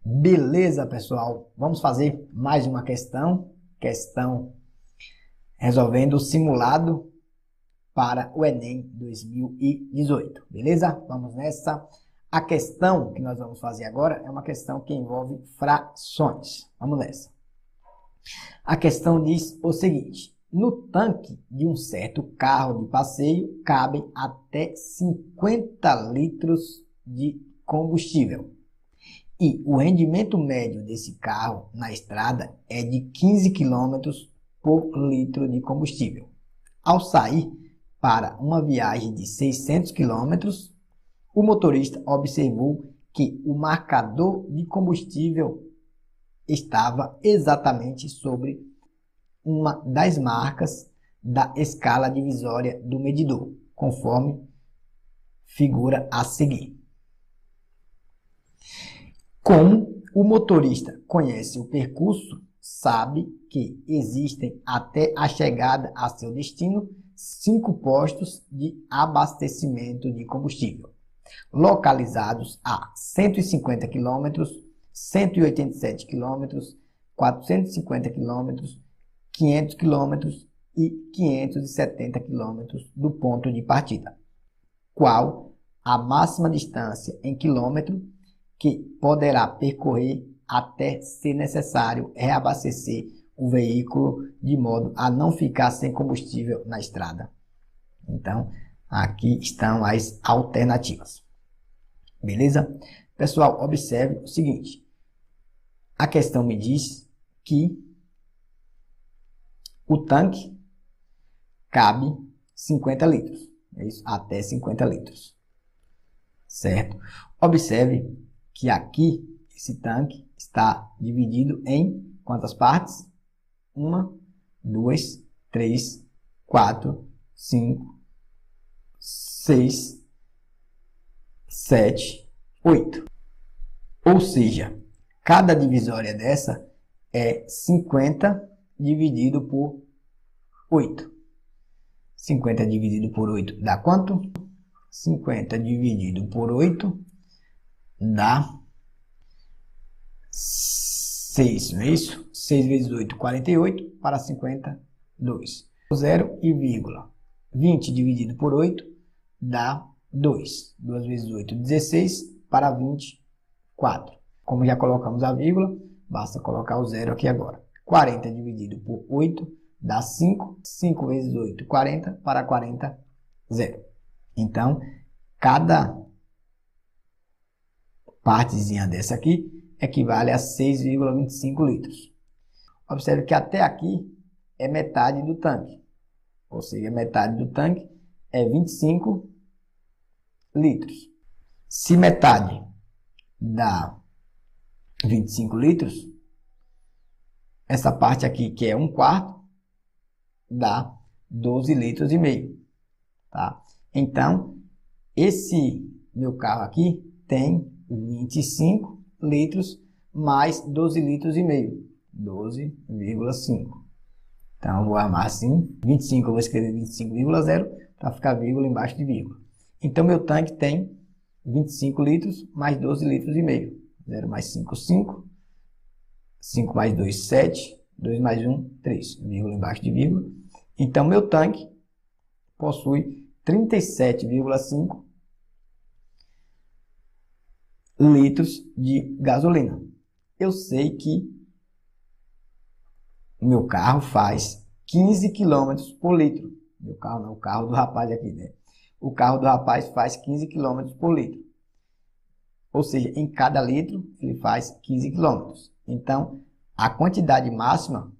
Beleza, pessoal? Vamos fazer mais uma questão resolvendo o simulado para o Enem 2018, beleza? Vamos nessa. A questão que nós vamos fazer agora é uma questão que envolve frações. Vamos nessa. A questão diz o seguinte: no tanque de um certo carro de passeio cabem até 50 litros de combustível. E o rendimento médio desse carro na estrada é de 15 km por litro de combustível. Ao sair para uma viagem de 600 km, o motorista observou que o marcador de combustível estava exatamente sobre uma das marcas da escala divisória do medidor, conforme figura a seguir. Como o motorista conhece o percurso, sabe que existem até a chegada a seu destino 5 postos de abastecimento de combustível, localizados a 150 km, 187 km, 450 km, 500 km e 570 km do ponto de partida. Qual a máxima distância em quilômetro que poderá percorrer até ser necessário reabastecer o veículo de modo a não ficar sem combustível na estrada? Então, aqui estão as alternativas. Beleza? Pessoal, observe o seguinte. A questão me diz que o tanque cabe 50 litros. É isso? Até 50 litros. Certo? Observe que aqui esse tanque está dividido em quantas partes? 1, 2, 3, 4, 5, 6, 7, 8. Ou seja, cada divisória dessa é 50 dividido por 8. 50 dividido por 8 dá quanto? 50 dividido por 8 dá 6, não é isso? 6 vezes 8, 48, para 50, 2. 0 e vírgula. 20 dividido por 8 dá 2. 2 vezes 8, 16, para 20, 4. Como já colocamos a vírgula, basta colocar o zero aqui agora. 40 dividido por 8 dá 5. 5 vezes 8, 40, para 40, 0. Então, cada partezinha dessa aqui equivale a 6,25 litros. Observe que até aqui é metade do tanque. Ou seja, metade do tanque é 25 litros. Se metade dá 25 litros, essa parte aqui, que é 1/4, dá 12 litros e meio. Tá? Então, esse meu carro aqui tem 25 litros mais 12 litros e meio. 12,5. Então, eu vou armar assim. 25, eu vou escrever 25,0 para ficar vírgula embaixo de vírgula. Então, meu tanque tem 25 litros mais 12 litros e meio. 0 mais 5, 5. 5 mais 2, 7. 2 mais 1, 3. Vírgula embaixo de vírgula. Então, meu tanque possui 37,5 litros de gasolina. Eu sei que o meu carro faz 15 km por litro. Meu carro não, o carro do rapaz aqui, né? O carro do rapaz faz 15 km por litro. Ou seja, em cada litro ele faz 15 km. Então, a quantidade máxima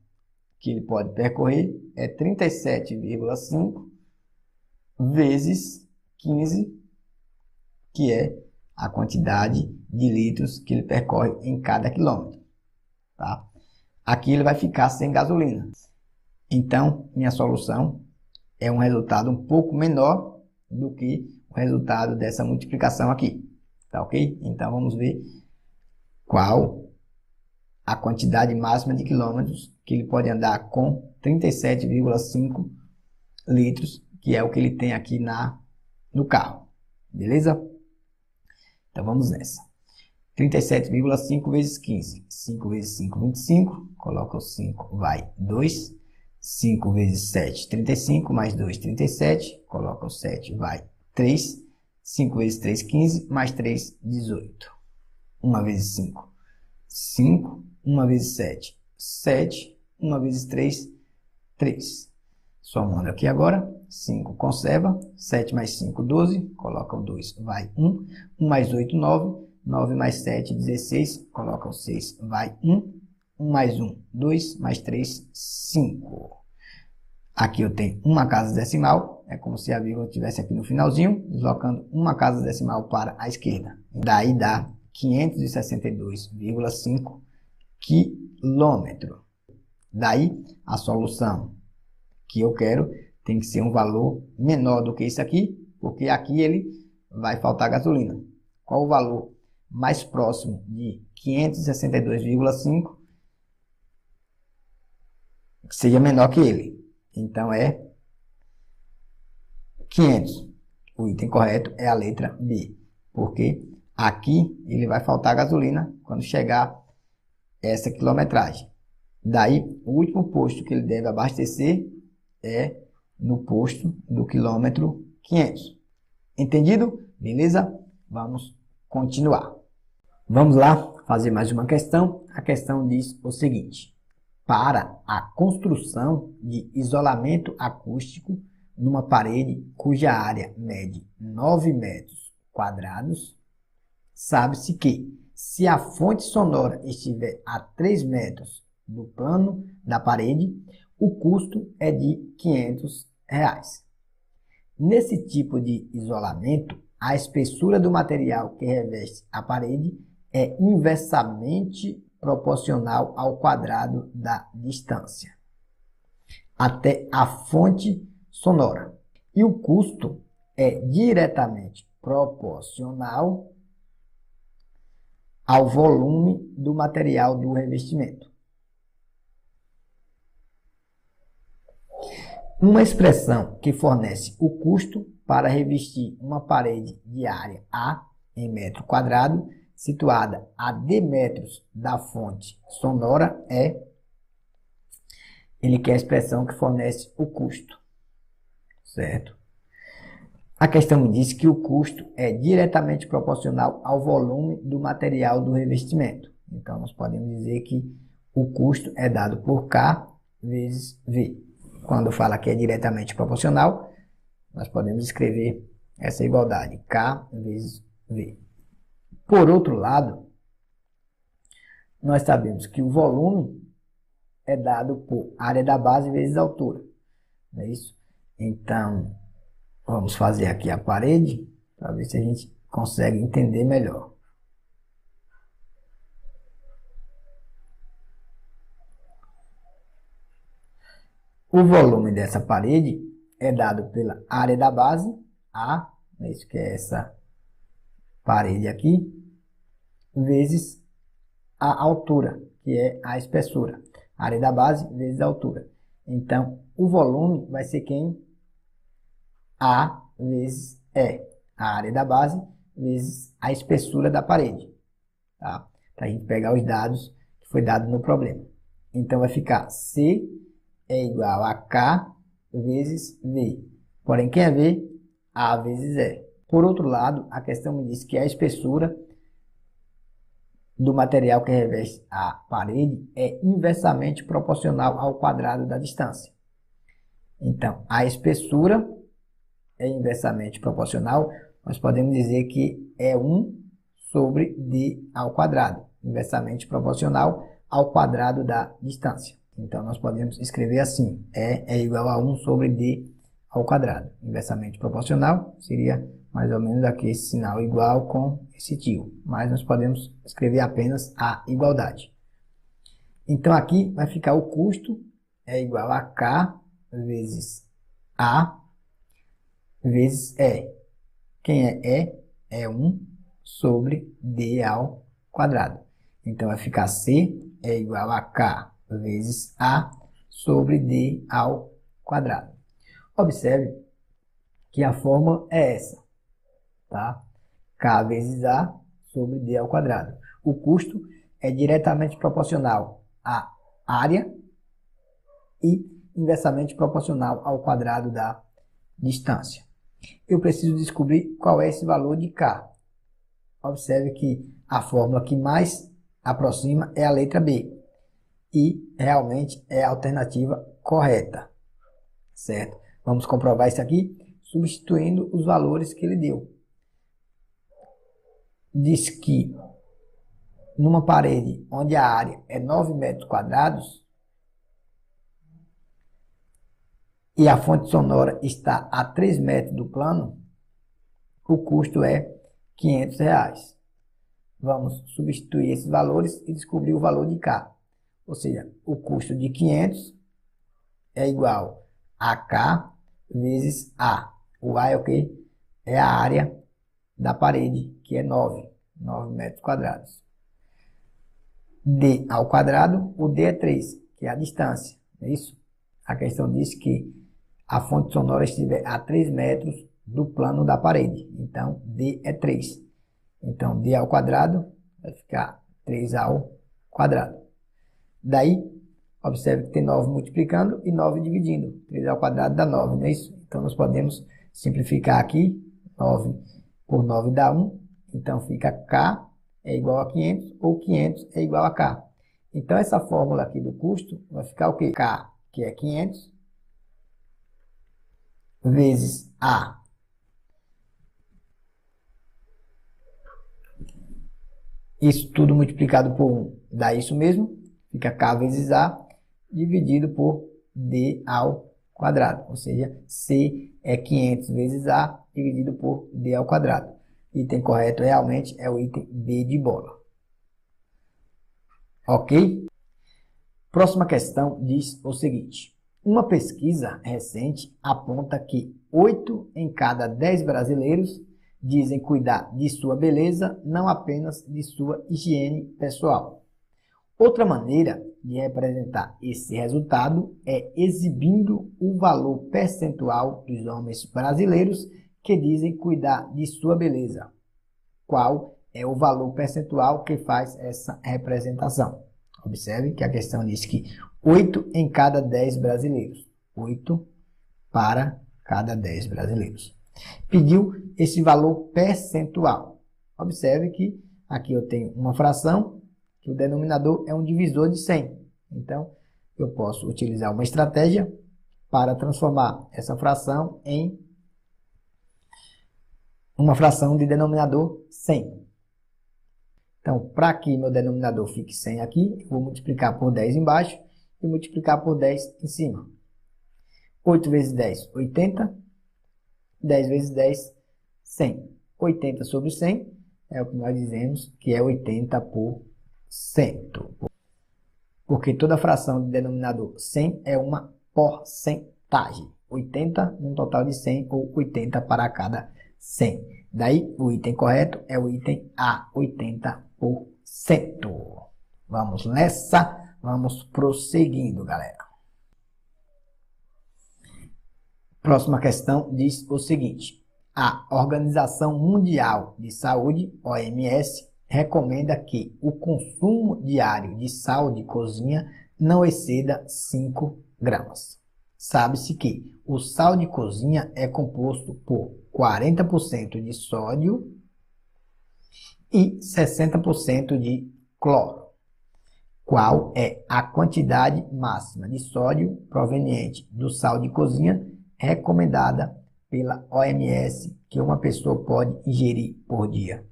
que ele pode percorrer é 37,5 vezes 15, que é a quantidade de litros que ele percorre em cada quilômetro. Tá? Aqui ele vai ficar sem gasolina. Então, minha solução é um resultado um pouco menor do que o resultado dessa multiplicação aqui. Tá ok? Então, vamos ver qual a quantidade máxima de quilômetros que ele pode andar com 37,5 litros, que é o que ele tem aqui no carro. Beleza? Então, vamos nessa. 37,5 vezes 15. 5 vezes 5, 25. Coloca o 5, vai 2. 5 vezes 7, 35. Mais 2, 37. Coloca o 7, vai 3. 5 vezes 3, 15. Mais 3, 18. 1 vezes 5, 5. 1 vezes 7, 7. 1 vezes 3, 3. Somando aqui agora, 5 conserva, 7 mais 5, 12, coloca o 2, vai 1, 1 mais 8, 9, 9 mais 7, 16, coloca o 6, vai 1, 1 mais 1, 2, mais 3, 5. Aqui eu tenho uma casa decimal, é como se a vírgula estivesse aqui no finalzinho, deslocando uma casa decimal para a esquerda. Daí dá 562,5 quilômetros. Daí a solução que eu quero tem que ser um valor menor do que isso aqui, porque aqui ele vai faltar gasolina. Qual o valor mais próximo de 562,5 que seja menor que ele? Então é 500. O item correto é a letra B, porque aqui ele vai faltar gasolina quando chegar essa quilometragem. Daí, o último posto que ele deve abastecer é no posto do quilômetro 500. Entendido? Beleza? Vamos continuar. Vamos lá fazer mais uma questão. A questão diz o seguinte: para a construção de isolamento acústico numa parede cuja área mede 9 metros quadrados, sabe-se que, se a fonte sonora estiver a 3 metros do plano da parede, o custo é de R$500. Nesse tipo de isolamento, a espessura do material que reveste a parede é inversamente proporcional ao quadrado da distância até a fonte sonora. E o custo é diretamente proporcional ao volume do material do revestimento. Uma expressão que fornece o custo para revestir uma parede de área A em metro quadrado, situada a d metros da fonte sonora, ele quer a expressão que fornece o custo, certo? A questão me diz que o custo é diretamente proporcional ao volume do material do revestimento. Então, nós podemos dizer que o custo é dado por K vezes V. Quando fala que é diretamente proporcional, nós podemos escrever essa igualdade, K vezes V. Por outro lado, nós sabemos que o volume é dado por área da base vezes altura, não é isso? Então, vamos fazer aqui a parede, para ver se a gente consegue entender melhor. O volume dessa parede é dado pela área da base, A, isso que é essa parede aqui, vezes a altura, que é a espessura. Área da base vezes a altura. Então, o volume vai ser quem? A vezes E. A área da base vezes a espessura da parede. Tá? Para a gente pegar os dados que foi dado no problema. Então, vai ficar C é igual a K vezes V. Porém, quem é V? A vezes E. Por outro lado, a questão me diz que a espessura do material que reveste a parede é inversamente proporcional ao quadrado da distância. Então, a espessura é inversamente proporcional, nós podemos dizer que é 1 sobre d ao quadrado, inversamente proporcional ao quadrado da distância. Então, nós podemos escrever assim, E é igual a 1 sobre d ao quadrado. Inversamente proporcional seria mais ou menos aqui esse sinal igual com esse tio. Mas nós podemos escrever apenas a igualdade. Então, aqui vai ficar o custo é igual a K vezes A vezes E. Quem é E? É 1 sobre d ao quadrado. Então, vai ficar C é igual a K vezes A sobre d ao quadrado. Observe que a fórmula é essa, tá? K vezes A sobre d ao quadrado. o custo é diretamente proporcional à área e inversamente proporcional ao quadrado da distância. Eu preciso descobrir qual é esse valor de K. Observe que a fórmula que mais aproxima é a letra B. E realmente é a alternativa correta. Certo? Vamos comprovar isso aqui substituindo os valores que ele deu. Diz que numa parede onde a área é 9 metros quadrados e a fonte sonora está a 3 metros do plano, o custo é R$500. Vamos substituir esses valores e descobrir o valor de K. Ou seja, o custo de 500 é igual a K vezes A. O A é o quê? É a área da parede, que é 9 metros quadrados. D ao quadrado, o D é 3, que é a distância. É isso? A questão diz que a fonte sonora estiver a 3 metros do plano da parede. Então, D é 3. Então, D ao quadrado vai ficar 3 ao quadrado. Daí, observe que tem 9 multiplicando e 9 dividindo. 3 ao quadrado dá 9, não é isso? Então, nós podemos simplificar aqui. 9 por 9 dá 1. Então, fica K é igual a 500 ou 500 é igual a K. Então, essa fórmula aqui do custo vai ficar o quê? K, que é 500, vezes A. Isso tudo multiplicado por 1 dá isso mesmo. Fica K vezes A dividido por D ao quadrado. Ou seja, C é 500 vezes A dividido por D ao quadrado. O item correto realmente é o item B de bola. Ok? Próxima questão diz o seguinte. Uma pesquisa recente aponta que 8 em cada 10 brasileiros dizem cuidar de sua beleza, não apenas de sua higiene pessoal. Outra maneira de representar esse resultado é exibindo o valor percentual dos homens brasileiros que dizem cuidar de sua beleza. Qual é o valor percentual que faz essa representação? Observe que a questão diz que 8 em cada 10 brasileiros. 8 para cada 10 brasileiros. Pediu esse valor percentual. Observe que aqui eu tenho uma fração, que o denominador é um divisor de 100. Então, eu posso utilizar uma estratégia para transformar essa fração em uma fração de denominador 100. Então, para que meu denominador fique 100 aqui, eu vou multiplicar por 10 embaixo e multiplicar por 10 em cima. 8 vezes 10, 80. 10 vezes 10, 100. 80 sobre 100 é o que nós dizemos que é 80%. Porque toda fração de denominador 100 é uma porcentagem. 80 num total de 100 ou 80 para cada 100. Daí, o item correto é o item A, 80%. Vamos nessa, vamos prosseguindo, galera. Próxima questão diz o seguinte. A Organização Mundial de Saúde, OMS, recomenda que o consumo diário de sal de cozinha não exceda 5 gramas. Sabe-se que o sal de cozinha é composto por 40% de sódio e 60% de cloro. Qual é a quantidade máxima de sódio proveniente do sal de cozinha recomendada pela OMS que uma pessoa pode ingerir por dia?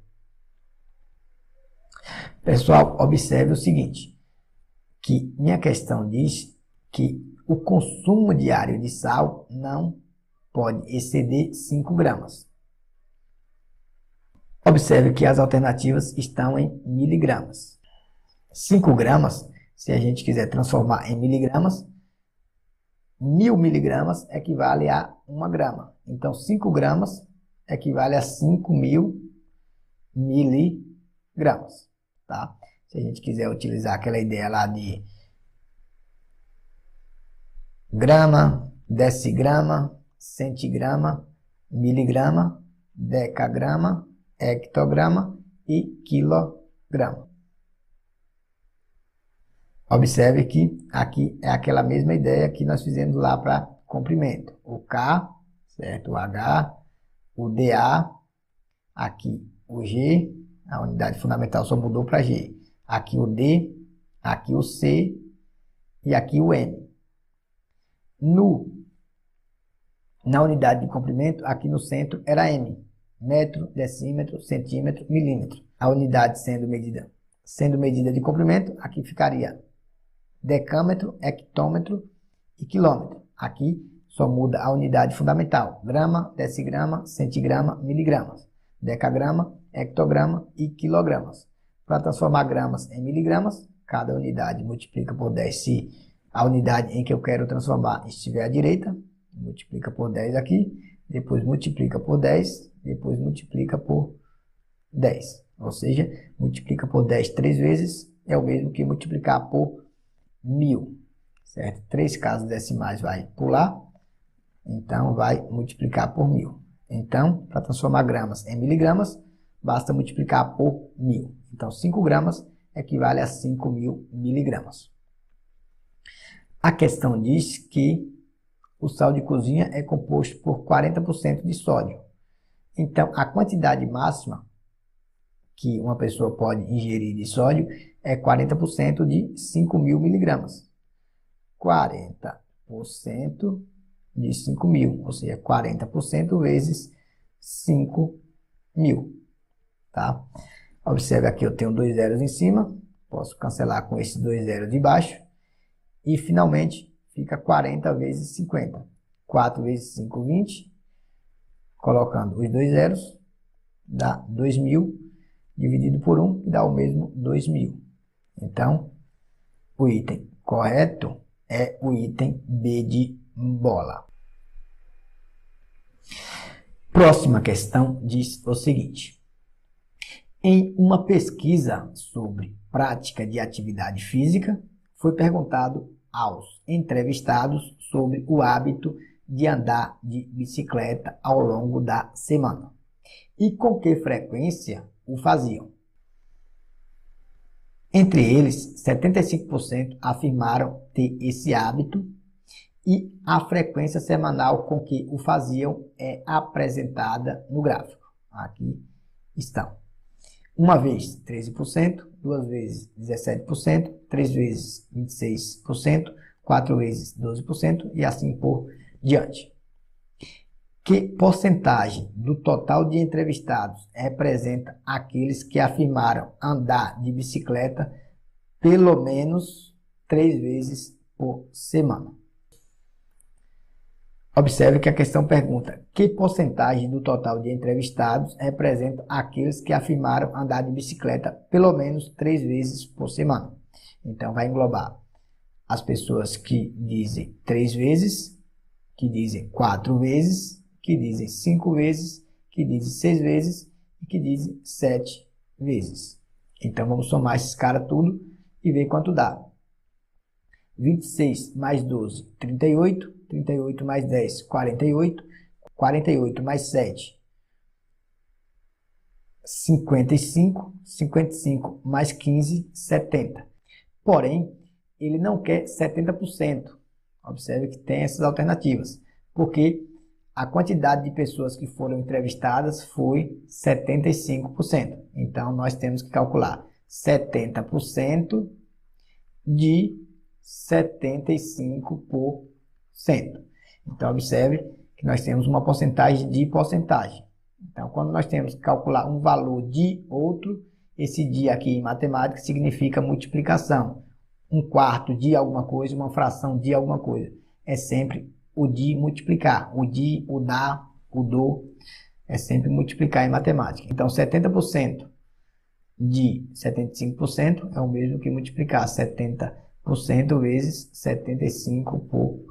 Pessoal, observe o seguinte, que minha questão diz que o consumo diário de sal não pode exceder 5 gramas. Observe que as alternativas estão em miligramas. 5 gramas, se a gente quiser transformar em miligramas, 1000 miligramas equivale a 1 grama. Então, 5 gramas equivale a 5.000 miligramas. Tá? Se a gente quiser utilizar aquela ideia lá de grama, decigrama, centigrama, miligrama, decagrama, hectograma e quilograma. Observe que aqui é aquela mesma ideia que nós fizemos lá para comprimento. O K, certo? O H, o DA, aqui o G, a unidade fundamental só mudou para G. Aqui o D, aqui o C e aqui o M. Na unidade de comprimento, aqui no centro era M. Metro, decímetro, centímetro, milímetro. A unidade sendo medida de comprimento, aqui ficaria decâmetro, hectômetro e quilômetro. Aqui só muda a unidade fundamental. Grama, decigrama, centigrama, miligramas. Decagrama, hectograma e quilogramas. Para transformar gramas em miligramas, cada unidade multiplica por 10 se a unidade em que eu quero transformar estiver à direita. Multiplica por 10 aqui, depois multiplica por 10, depois multiplica por 10. Ou seja, multiplica por 10 3 vezes é o mesmo que multiplicar por 1000. Certo? 3 casas decimais vai pular, então vai multiplicar por 1000. Então, para transformar gramas em miligramas, basta multiplicar por 1000. Então, 5 gramas equivale a 5.000 miligramas. A questão diz que o sal de cozinha é composto por 40% de sódio. Então, a quantidade máxima que uma pessoa pode ingerir de sódio é 40% de 5.000 miligramas. 40% de 5.000, ou seja, 40% vezes 5.000. Tá? Observe aqui, eu tenho 2 zeros em cima, posso cancelar com esses 2 zeros de baixo, e finalmente fica 40 vezes 50. 4 vezes 5, 20. Colocando os 2 zeros, dá 2.000, dividido por 1, que dá o mesmo 2.000. Então, o item correto é o item B de bola. Próxima questão diz o seguinte. Em uma pesquisa sobre prática de atividade física, foi perguntado aos entrevistados sobre o hábito de andar de bicicleta ao longo da semana e com que frequência o faziam. Entre eles, 75% afirmaram ter esse hábito e a frequência semanal com que o faziam é apresentada no gráfico. Aqui estão. Uma vez 13%, 2 vezes 17%, 3 vezes 26%, 4 vezes 12% e assim por diante. Que porcentagem do total de entrevistados representa aqueles que afirmaram andar de bicicleta pelo menos 3 vezes por semana? Observe que a questão pergunta: que porcentagem do total de entrevistados representa aqueles que afirmaram andar de bicicleta pelo menos 3 vezes por semana? Então, vai englobar as pessoas que dizem 3 vezes, que dizem 4 vezes, que dizem 5 vezes, que dizem 6 vezes e que dizem 7 vezes. Então, vamos somar esses caras tudo e ver quanto dá. 26 mais 12, 38. 38 mais 10, 48. 48 mais 7, 55. 55 mais 15, 70. Porém, ele não quer 70%. Observe que tem essas alternativas. Porque a quantidade de pessoas que foram entrevistadas foi 75%. Então, nós temos que calcular 70% de 75%. Então, observe que nós temos uma porcentagem de porcentagem. Então, quando nós temos que calcular um valor de outro, esse de aqui em matemática significa multiplicação. Um quarto de alguma coisa, uma fração de alguma coisa. É sempre o de multiplicar. O de, o da, o do, é sempre multiplicar em matemática. Então, 70% de 75% é o mesmo que multiplicar 70% vezes 75%.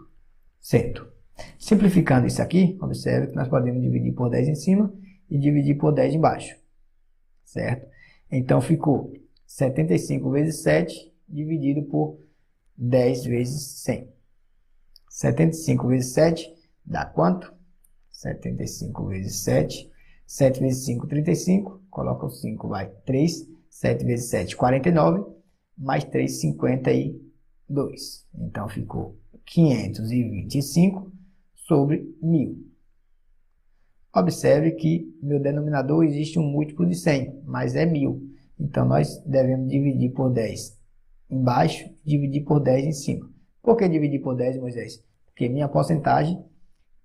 Simplificando isso aqui, observe que nós podemos dividir por 10 em cima e dividir por 10 embaixo, certo? Então, ficou 75 vezes 7 dividido por 10 vezes 100. 75 vezes 7 dá quanto? 75 vezes 7. 7 vezes 5, 35. Coloca o 5, vai 3. 7 vezes 7, 49. Mais 3, 54. 2. Então, ficou 525 sobre 1000. Observe que meu denominador existe um múltiplo de 100, mas é 1000. Então, nós devemos dividir por 10 embaixo e dividir por 10 em cima. Por que dividir por 10, Moisés? Porque minha porcentagem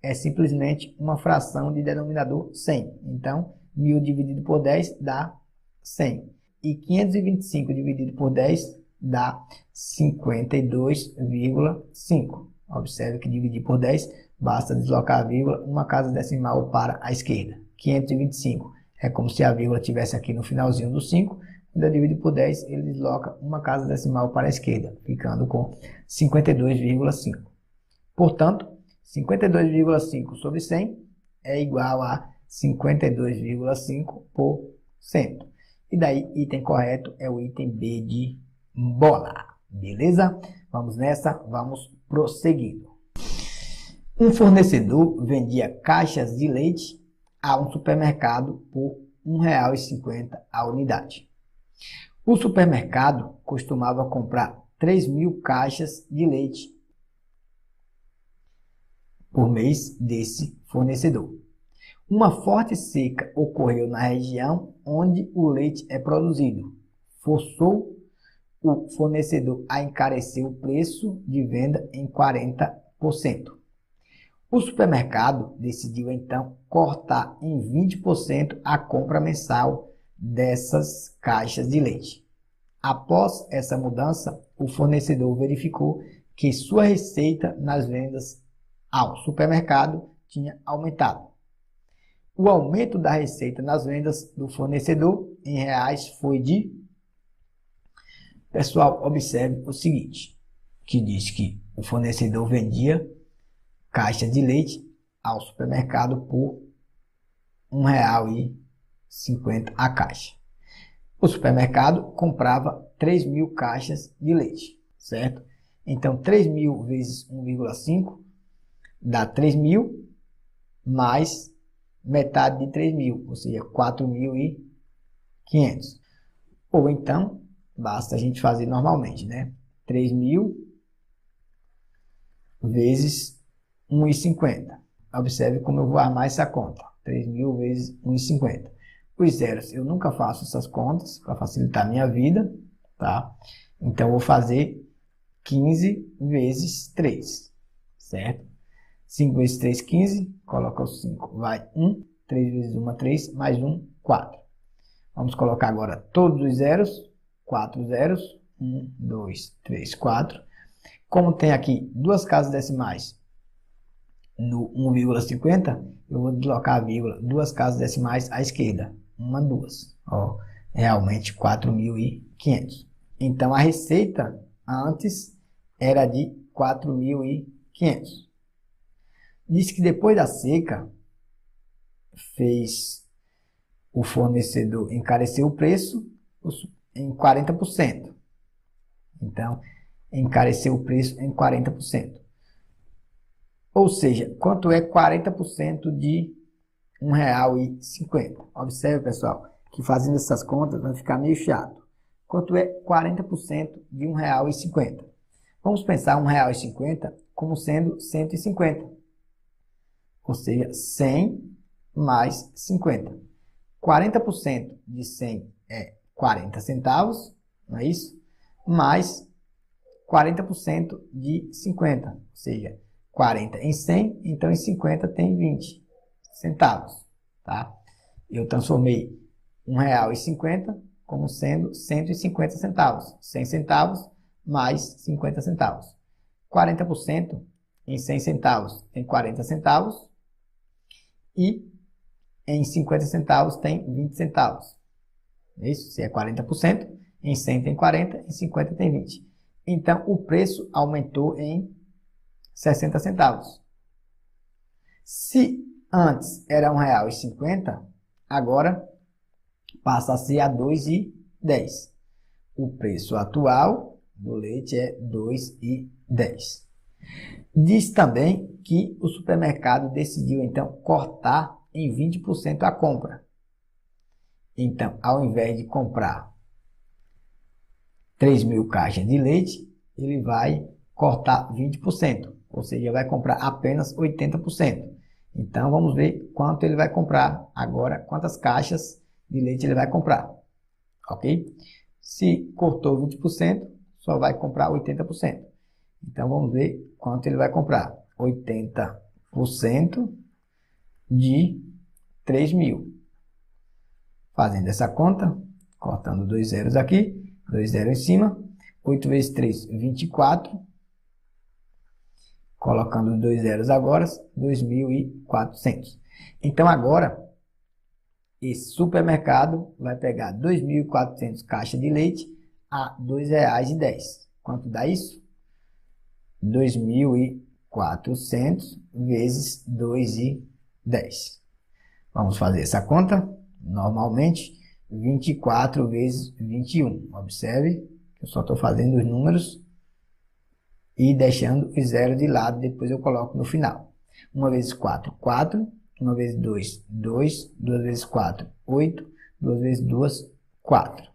é simplesmente uma fração de denominador 100. Então, 1000 dividido por 10 dá 100. E 525 dividido por 10 dá 52,5. Observe que dividir por 10, basta deslocar a vírgula uma casa decimal para a esquerda. 525 é como se a vírgula estivesse aqui no finalzinho do 5. Quando eu divido por 10, ele desloca uma casa decimal para a esquerda, ficando com 52,5. Portanto, 52,5 sobre 100 é igual a 52,5%. E daí, item correto é o item B de bola. Beleza? Vamos nessa, vamos prosseguindo. Um fornecedor vendia caixas de leite a um supermercado por R$ 1,50 a unidade. O supermercado costumava comprar 3.000 caixas de leite por mês desse fornecedor. Uma forte seca ocorreu na região onde o leite é produzido, forçou o fornecedor a encarecer o preço de venda em 40%. O supermercado decidiu então cortar em 20% a compra mensal dessas caixas de leite. Após essa mudança, o fornecedor verificou que sua receita nas vendas ao supermercado tinha aumentado. O aumento da receita nas vendas do fornecedor em reais foi de... Pessoal, observe o seguinte, que diz que o fornecedor vendia caixa de leite ao supermercado por R$ 1,50 a caixa. O supermercado comprava 3.000 caixas de leite, certo? Então, 3.000 vezes 1,5 dá 3.000 mais metade de 3.000, ou seja, 4.500. Ou então, basta a gente fazer normalmente, né? 3.000 vezes 1,50. Observe como eu vou armar essa conta. 3.000 vezes 1,50. Os zeros, eu nunca faço essas contas para facilitar a minha vida, tá? Então, eu vou fazer 15 vezes 3, certo? 5 vezes 3, 15. Coloca o 5, vai 1. 3 vezes 1, 3. Mais 1, 4. Vamos colocar agora todos os zeros. 4 zeros. 1, 2, 3, 4. Como tem aqui duas casas decimais no 1,50, eu vou deslocar a vírgula duas casas decimais à esquerda. 1, 2. Ó, realmente 4.500. Então, a receita antes era de 4.500. Diz que depois da seca, fez o fornecedor encarecer o preço em 40%. Então, encareceu o preço em 40%. Ou seja, quanto é 40% de R$ 1,50? Observe, pessoal, que fazendo essas contas vai ficar meio chato. Quanto é 40% de R$ 1,50? Vamos pensar R$ 1,50 como sendo 150. Ou seja, 100 mais 50. 40% de 100 é 40 centavos, não é isso? Mais 40% de 50, ou seja, 40 em 100, então em 50 tem 20 centavos, tá? Eu transformei R$ 1,50 como sendo 150 centavos. 100 centavos mais 50 centavos. 40% em 100 centavos tem 40 centavos e em 50 centavos tem 20 centavos. Isso, se é 40%, em 100 tem 40, em 50 tem 20. Então, o preço aumentou em 60 centavos. Se antes era R$ 1,50, agora passa a ser a R$ 2,10. O preço atual do leite é R$ 2,10. Diz também que o supermercado decidiu, então, cortar em 20% a compra. Então, ao invés de comprar 3.000 caixas de leite, ele vai cortar 20%, ou seja, vai comprar apenas 80%. Então, vamos ver quanto ele vai comprar agora, quantas caixas de leite ele vai comprar, ok? Se cortou 20%, só vai comprar 80%. Então, vamos ver quanto ele vai comprar. 80% de 3.000. Fazendo essa conta, cortando 2 zeros aqui, 2 zeros em cima. 8 vezes 3, 24. Colocando 2 zeros agora, 2.400. Então, agora, esse supermercado vai pegar 2.400 caixas de leite a R$ 2,10. Quanto dá isso? 2.400 vezes 2,10. Vamos fazer essa conta. Normalmente, 24 vezes 21. Observe que eu só estou fazendo os números e deixando os zeros de lado. Depois eu coloco no final. 1 vezes 4, 4. 1 vezes 2, 2. 2 vezes 4, 8. 2 vezes 2, 4.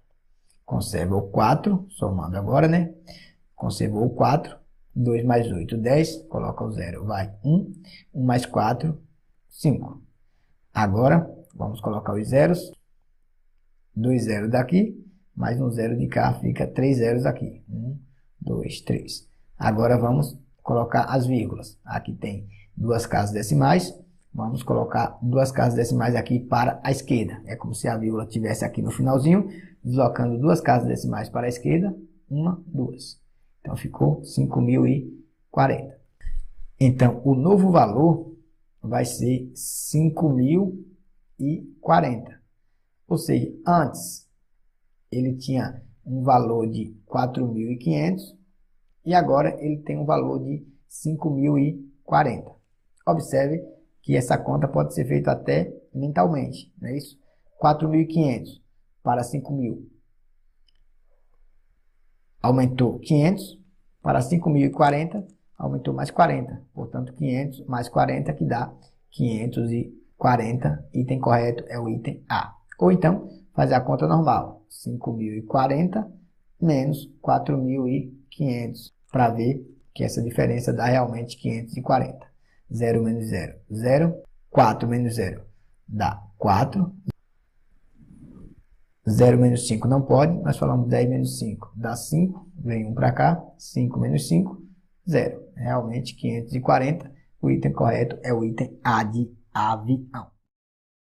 Conserva o 4, somando agora, né? Conservou o 4. 2 mais 8, 10. Coloca o 0, vai 1. 1 mais 4, 5. Agora, vamos colocar os zeros. 2 zeros daqui, mais um zero de cá, fica 3 zeros aqui. 1, 2, 3. Agora vamos colocar as vírgulas. Aqui tem 2 casas decimais. Vamos colocar 2 casas decimais aqui para a esquerda. É como se a vírgula estivesse aqui no finalzinho, deslocando 2 casas decimais para a esquerda. 1, 2. Então ficou 5.040. Então, o novo valor vai ser 5.040. Ou seja, antes ele tinha um valor de 4.500 e agora ele tem um valor de 5.040. Observe que essa conta pode ser feita até mentalmente, não é isso? 4.500 para 5.000 aumentou 500, para 5.040 aumentou mais 40. Portanto, 500 mais 40 que dá 540. Item correto é o item A. Ou então, fazer a conta normal. 5.040 menos 4.500 para ver que essa diferença dá realmente 540. 0 menos 0, 0. 4 menos 0 dá 4. 0 menos 5 não pode, nós falamos 10 menos 5 dá 5, vem 1 para cá, 5 menos 5, 0. Realmente 540, o item correto é o item A de avião.